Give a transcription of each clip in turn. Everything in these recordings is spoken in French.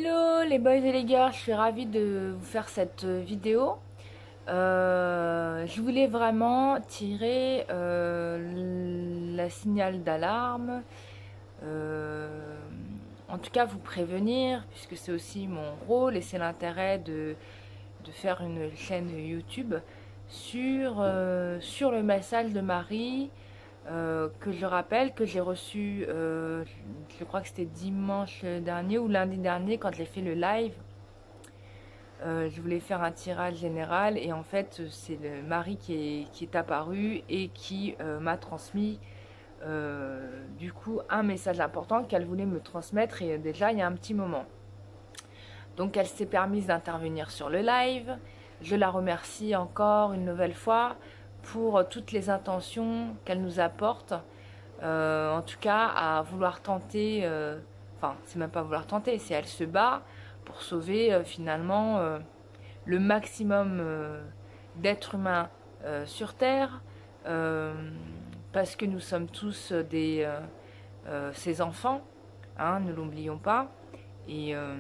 Hello les boys et les girls, je suis ravie de vous faire cette vidéo. Je voulais vraiment tirer la signal d'alarme, euh, en tout cas vous prévenir, puisque c'est aussi mon rôle et c'est l'intérêt de faire une chaîne YouTube sur le message de Marie. Que je rappelle que j'ai reçu, je crois que c'était dimanche dernier ou lundi dernier quand j'ai fait le live. Je voulais faire un tirage général et en fait c'est le mari qui est apparu et qui m'a transmis du coup un message important qu'elle voulait me transmettre et déjà il y a un petit moment. Donc elle s'est permise d'intervenir sur le live. Je la remercie encore une nouvelle fois pour toutes les intentions qu'elle nous apporte. En tout cas, à vouloir tenter, enfin, c'est même pas vouloir tenter, c'est elle se bat pour sauver finalement le maximum d'êtres humains sur Terre, euh, parce que nous sommes tous ses enfants, hein, ne l'oublions pas. Et, euh,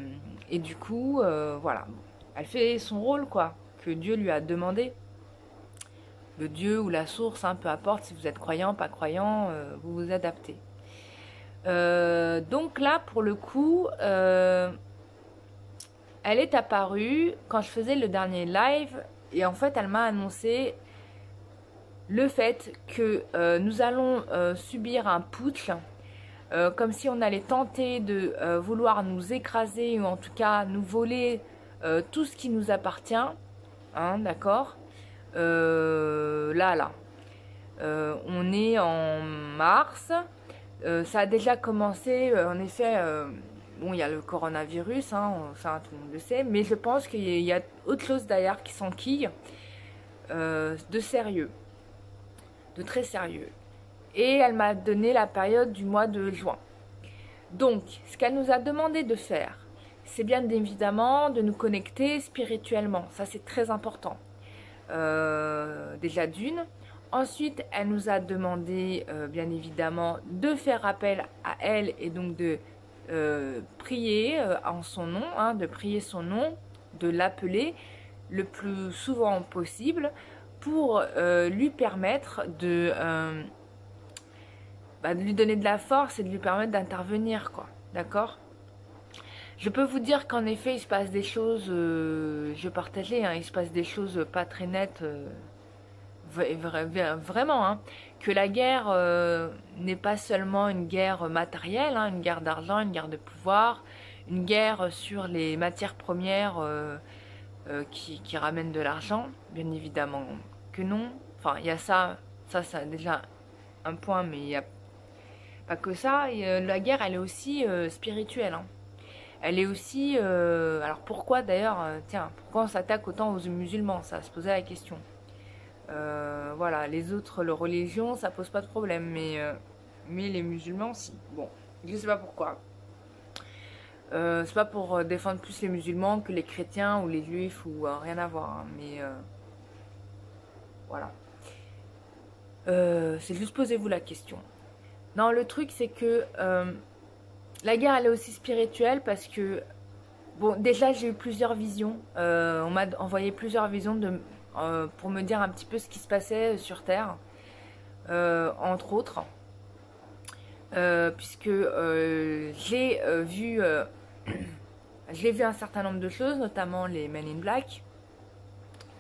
et du coup, voilà, elle fait son rôle, quoi, que Dieu lui a demandé. Le Dieu ou la source, hein, peu importe si vous êtes croyant, pas croyant, vous vous adaptez. Donc là, pour le coup, elle est apparue quand je faisais le dernier live et en fait, elle m'a annoncé le fait que nous allons subir un putsch, comme si on allait tenter de vouloir nous écraser ou en tout cas nous voler tout ce qui nous appartient, hein, d'accord. Là. On est en mars. Ça a déjà commencé, en effet. Bon, il y a le coronavirus, hein, ça tout le monde le sait, mais je pense qu'il y a autre chose derrière qui s'enquille, de sérieux, de très sérieux. Et elle m'a donné la période du mois de juin. Donc, ce qu'elle nous a demandé de faire, c'est bien évidemment de nous connecter spirituellement. Ça, c'est très important. Déjà d'une. Ensuite, elle nous a demandé, bien évidemment, de faire appel à elle et donc de prier en son nom, hein, de prier son nom, de l'appeler le plus souvent possible pour lui permettre de lui donner de la force et de lui permettre d'intervenir, quoi. D'accord? Je peux vous dire qu'en effet, il se passe des choses, je partageais, hein, il se passe des choses pas très nettes. Vraiment, hein, que la guerre n'est pas seulement une guerre matérielle, hein, une guerre d'argent, une guerre de pouvoir, une guerre sur les matières premières qui ramènent de l'argent, bien évidemment que non. Enfin, il y a ça c'est déjà un point, mais il n'y a pas que ça. Et, la guerre, elle est aussi spirituelle, hein. Elle est aussi... alors pourquoi d'ailleurs, tiens, pourquoi on s'attaque autant aux musulmans? Ça se posait la question. Voilà, les autres, leur religion, ça pose pas de problème, mais les musulmans, si. Bon, je sais pas pourquoi. C'est pas pour défendre plus les musulmans que les chrétiens ou les juifs ou rien à voir, hein, mais voilà. C'est juste posez-vous la question. Non, le truc, c'est que la guerre, elle est aussi spirituelle parce que, bon, déjà, j'ai eu plusieurs visions. On m'a envoyé plusieurs visions pour me dire un petit peu ce qui se passait sur Terre, entre autres, puisque j'ai vu un certain nombre de choses, notamment les Men in Black,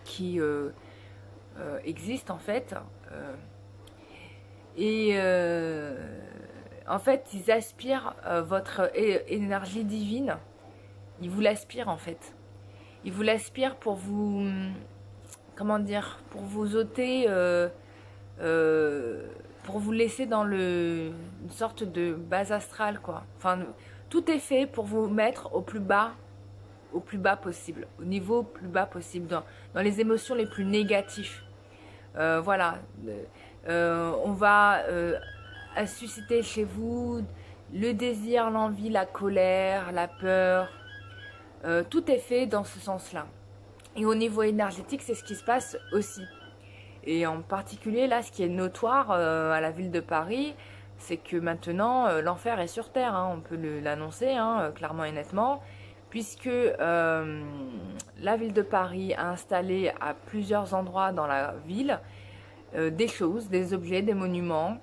qui existent en fait, et en fait ils aspirent votre énergie divine, ils vous l'aspirent en fait, ils vous l'aspirent pour vous, comment dire, pour vous ôter, pour vous laisser dans une sorte de base astrale, quoi. Enfin, tout est fait pour vous mettre au plus bas possible, au niveau plus bas possible, dans les émotions les plus négatives. Voilà. On va susciter chez vous le désir, l'envie, la colère, la peur. Tout est fait dans ce sens-là. Et au niveau énergétique, c'est ce qui se passe aussi. Et en particulier, là, ce qui est notoire à la ville de Paris, c'est que maintenant, l'enfer est sur Terre, hein, on peut l'annoncer, hein, clairement et nettement. puisque la ville de Paris a installé à plusieurs endroits dans la ville des choses, des objets, des monuments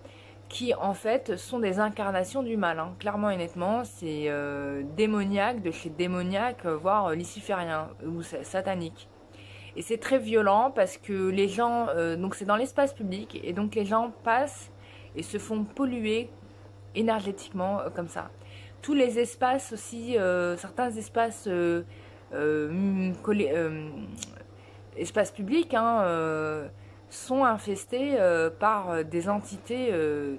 qui en fait sont des incarnations du mal, hein. Clairement et nettement, c'est démoniaque, de chez démoniaque, voire luciférien ou satanique. Et c'est très violent parce que les gens, donc c'est dans l'espace public, et donc les gens passent et se font polluer énergétiquement comme ça. Tous les espaces aussi, certains espaces, espaces publics, hein, sont infestés par des entités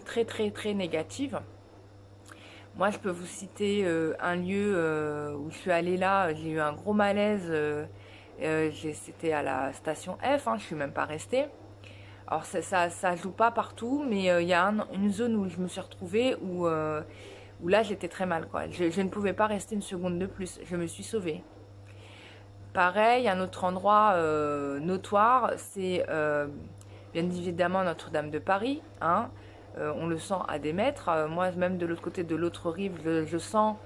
très très très négatives. Moi, je peux vous citer un lieu où je suis allée là, j'ai eu un gros malaise. C'était à la station F, hein, je suis même pas restée. Alors ça joue pas partout, mais il y a une zone où je me suis retrouvée où là j'étais très mal, quoi. Je ne pouvais pas rester une seconde de plus, je me suis sauvée. Pareil, un autre endroit notoire, c'est bien évidemment Notre-Dame de Paris, hein. On le sent à des mètres. Moi, même de l'autre côté, de l'autre rive, je sens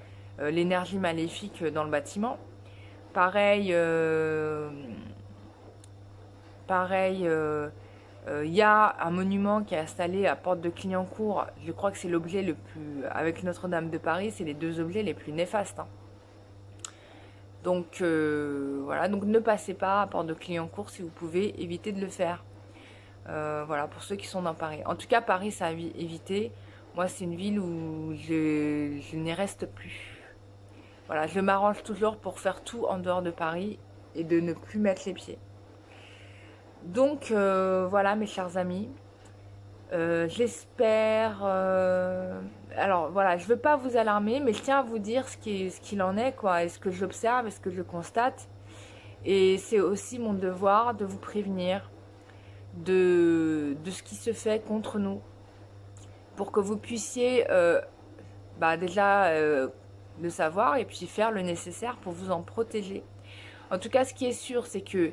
l'énergie maléfique dans le bâtiment. Pareil, pareil, il y a un monument qui est installé à Porte de Clignancourt. Je crois que c'est l'objet le plus, avec Notre-Dame de Paris, c'est les deux objets les plus néfastes, hein. Donc voilà, donc ne passez pas à Porte de Clignancourt si vous pouvez éviter de le faire. Voilà, pour ceux qui sont dans Paris. En tout cas, Paris, ça a évité. Moi, c'est une ville où je n'y reste plus. Voilà, je m'arrange toujours pour faire tout en dehors de Paris et de ne plus mettre les pieds. Donc voilà mes chers amis, j'espère, alors voilà, je ne veux pas vous alarmer, mais je tiens à vous dire ce qu'il en est, quoi, et ce que j'observe, et ce que je constate. Et c'est aussi mon devoir de vous prévenir de ce qui se fait contre nous, pour que vous puissiez déjà le savoir et puis faire le nécessaire pour vous en protéger. En tout cas, ce qui est sûr, c'est que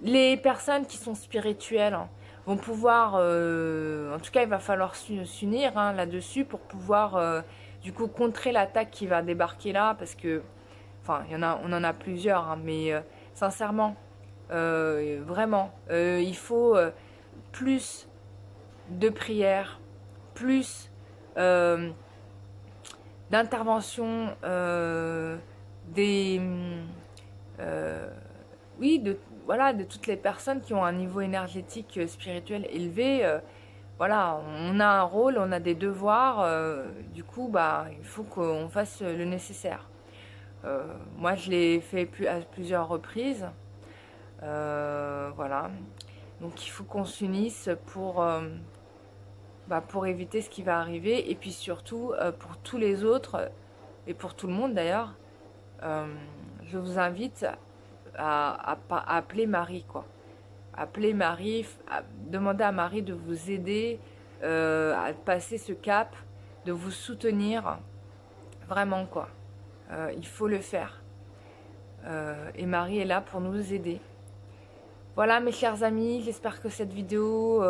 les personnes qui sont spirituelles, hein, vont pouvoir, en tout cas il va falloir s'unir, hein, là-dessus pour pouvoir du coup contrer l'attaque qui va débarquer là, parce que, enfin on en a plusieurs, hein, mais sincèrement, vraiment, il faut plus de prières, plus d'intervention des... oui, voilà, de toutes les personnes qui ont un niveau énergétique spirituel élevé. Voilà, on a un rôle, on a des devoirs, du coup, il faut qu'on fasse le nécessaire. Moi, je l'ai fait à plusieurs reprises. Voilà. Donc, il faut qu'on s'unisse pour éviter ce qui va arriver. Et puis surtout, pour tous les autres, et pour tout le monde d'ailleurs, je vous invite à appeler Marie, quoi. Appeler Marie, demander à Marie de vous aider à passer ce cap, de vous soutenir, vraiment, quoi. Il faut le faire. Et Marie est là pour nous aider. Voilà mes chers amis, j'espère que cette vidéo,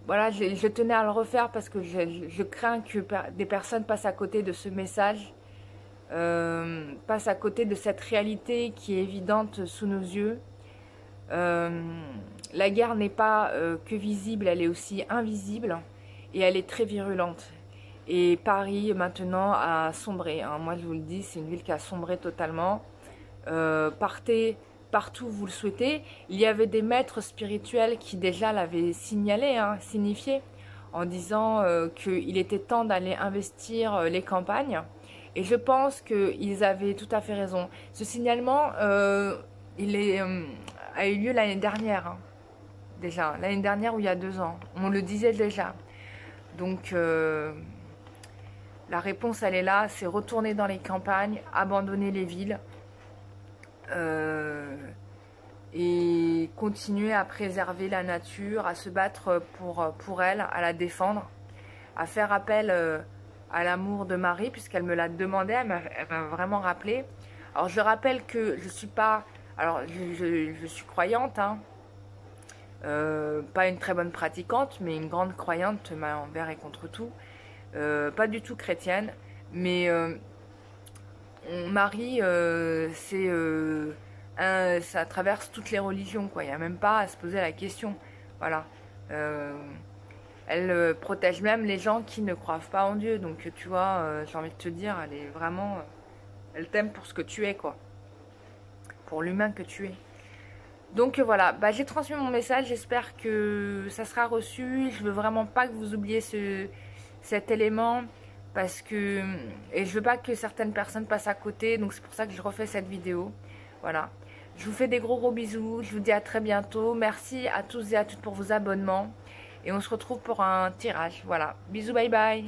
voilà, je tenais à le refaire parce que je crains que des personnes passent à côté de ce message, passent à côté de cette réalité qui est évidente sous nos yeux. La guerre n'est pas que visible, elle est aussi invisible et elle est très virulente. Et Paris maintenant a sombré, hein. Moi je vous le dis, c'est une ville qui a sombré totalement. Partez partout où vous le souhaitez. Il y avait des maîtres spirituels qui déjà l'avaient signalé, hein, signifié, en disant qu'il était temps d'aller investir les campagnes. Et je pense qu'ils avaient tout à fait raison. Ce signalement, a eu lieu l'année dernière, hein, déjà. L'année dernière ou il y a 2 ans. On le disait déjà. Donc, la réponse, elle est là. C'est retourner dans les campagnes, abandonner les villes. Et continuer à préserver la nature, à se battre pour elle, à la défendre, à faire appel à l'amour de Marie, puisqu'elle me l'a demandé, elle m'a vraiment rappelé. Alors je rappelle que je suis pas, alors je suis croyante, hein, pas une très bonne pratiquante, mais une grande croyante envers et contre tout. pas du tout chrétienne, mais Marie, ça traverse toutes les religions, quoi. Il n'y a même pas à se poser la question. Voilà. Euh, Elle protège même les gens qui ne croient pas en Dieu. Donc, tu vois, j'ai envie de te dire, elle est vraiment... elle t'aime pour ce que tu es, quoi. Pour l'humain que tu es. Donc, voilà. Bah, j'ai transmis mon message. J'espère que ça sera reçu. Je veux vraiment pas que vous oubliez cet élément. Parce que... Et je veux pas que certaines personnes passent à côté. Donc, c'est pour ça que je refais cette vidéo. Voilà. Je vous fais des gros bisous. Je vous dis à très bientôt. Merci à tous et à toutes pour vos abonnements. Et on se retrouve pour un tirage. Voilà. Bisous, bye bye.